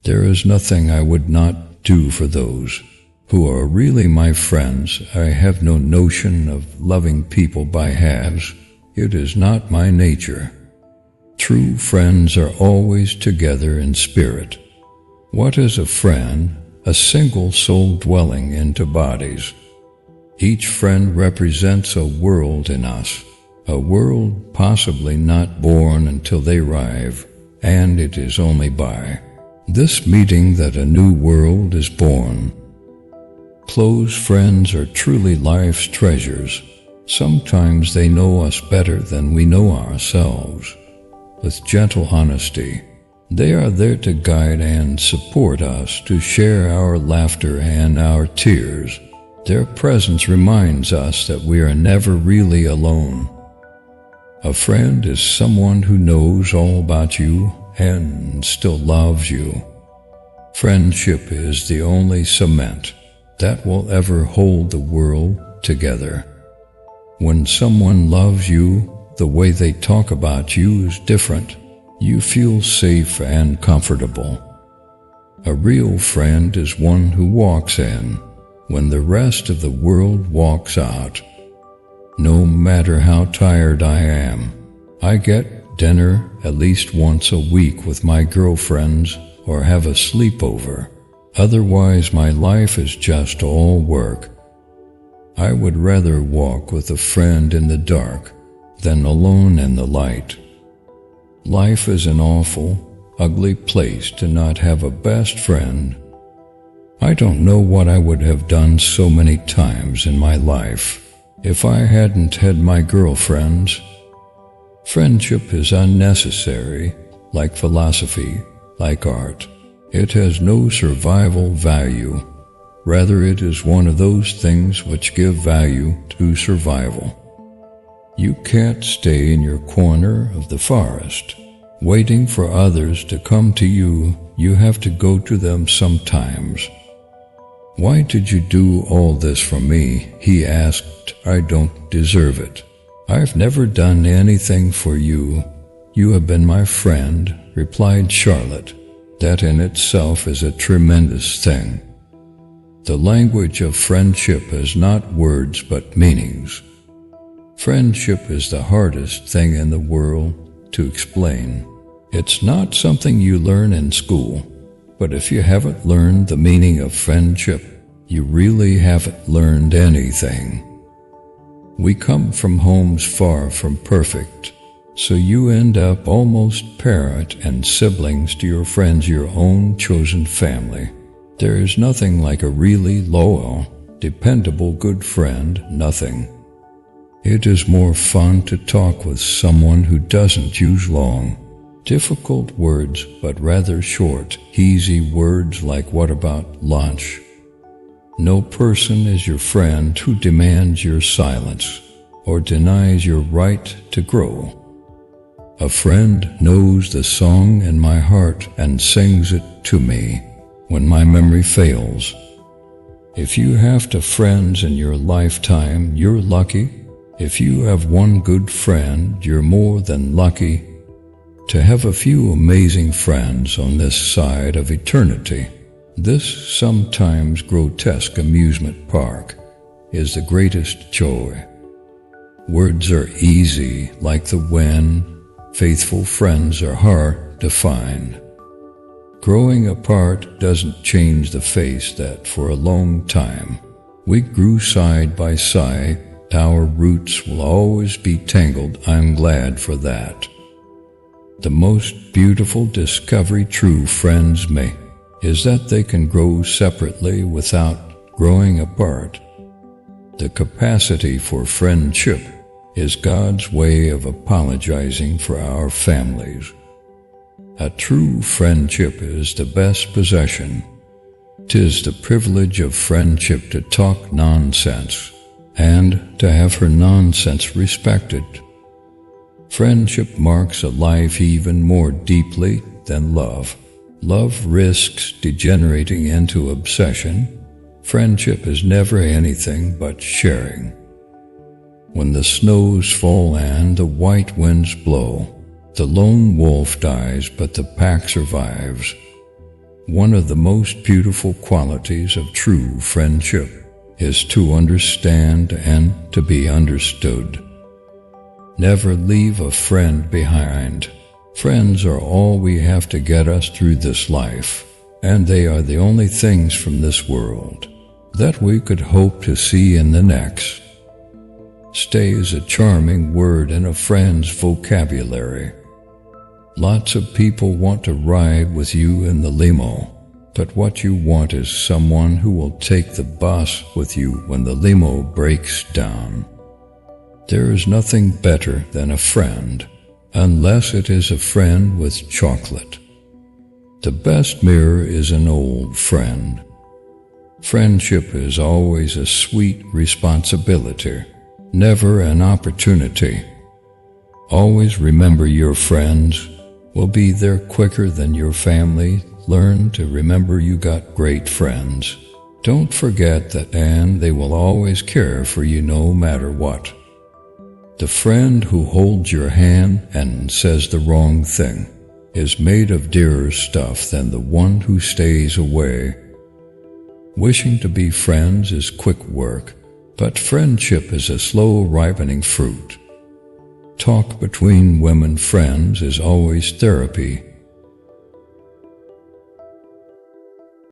There is nothing I would not do for those who are really my friends. I have no notion of loving people by halves. It is not my nature. True friends are always together in spirit. What is a friend? A single soul dwelling in two bodies. Each friend represents a world in us, a world possibly not born until they arrive, and it is only by this meeting that a new world is born. Close friends are truly life's treasures. Sometimes they know us better than we know ourselves. With gentle honesty, they are there to guide and support us, to share our laughter and our tears. Their presence reminds us that we are never really alone. A friend is someone who knows all about you and still loves you. Friendship is the only cement that will ever hold the world together. When someone loves you, the way they talk about you is different. You feel safe and comfortable. A real friend is one who walks in when the rest of the world walks out. No matter how tired I am, I get dinner at least once a week with my girlfriends or have a sleepover. Otherwise, my life is just all work. I would rather walk with a friend in the dark than alone in the light. Life is an awful, ugly place to not have a best friend. I don't know what I would have done so many times in my life if I hadn't had my girlfriends. Friendship is unnecessary, like philosophy, like art. It has no survival value. Rather, it is one of those things which give value to survival. You can't stay in your corner of the forest, waiting for others to come to you. You have to go to them sometimes. "Why did you do all this for me?" he asked. "I don't deserve it. I've never done anything for you. You have been my friend," replied Charlotte. That in itself is a tremendous thing. The language of friendship is not words but meanings. Friendship is the hardest thing in the world to explain. It's not something you learn in school, but if you haven't learned the meaning of friendship, you really haven't learned anything. We come from homes far from perfect, so you end up almost parent and siblings to your friends, your own chosen family. There is nothing like a really loyal, dependable good friend, nothing. It is more fun to talk with someone who doesn't use long, difficult words, but rather short, easy words like "what about lunch?" No person is your friend who demands your silence or denies your right to grow. A friend knows the song in my heart and sings it to me when my memory fails. If you have two friends in your lifetime, you're lucky. If you have one good friend, you're more than lucky to have a few amazing friends on this side of eternity. This sometimes grotesque amusement park is the greatest joy. Words are easy like the wind. Faithful friends are hard to find. Growing apart doesn't change the face that for a long time we grew side by side. Our roots will always be tangled. I'm glad for that. The most beautiful discovery true friends make is that they can grow separately without growing apart. The capacity for friendship is God's way of apologizing for our families. A true friendship is the best possession. 'Tis the privilege of friendship to talk nonsense and to have her nonsense respected. Friendship marks a life even more deeply than love. Love risks degenerating into obsession. Friendship is never anything but sharing. When the snows fall and the white winds blow, the lone wolf dies, but the pack survives. One of the most beautiful qualities of true friendship is to understand and to be understood. Never leave a friend behind. Friends are all we have to get us through this life, and they are the only things from this world that we could hope to see in the next. Stay is a charming word in a friend's vocabulary. Lots of people want to ride with you in the limo, but what you want is someone who will take the bus with you when the limo breaks down. There is nothing better than a friend, unless it is a friend with chocolate. The best mirror is an old friend. Friendship is always a sweet responsibility, never an opportunity. Always remember your friends will be there quicker than your family. Learn to remember you got great friends. Don't forget that, and they will always care for you no matter what. The friend who holds your hand and says the wrong thing is made of dearer stuff than the one who stays away. Wishing to be friends is quick work, but friendship is a slow ripening fruit. Talk between women friends is always therapy.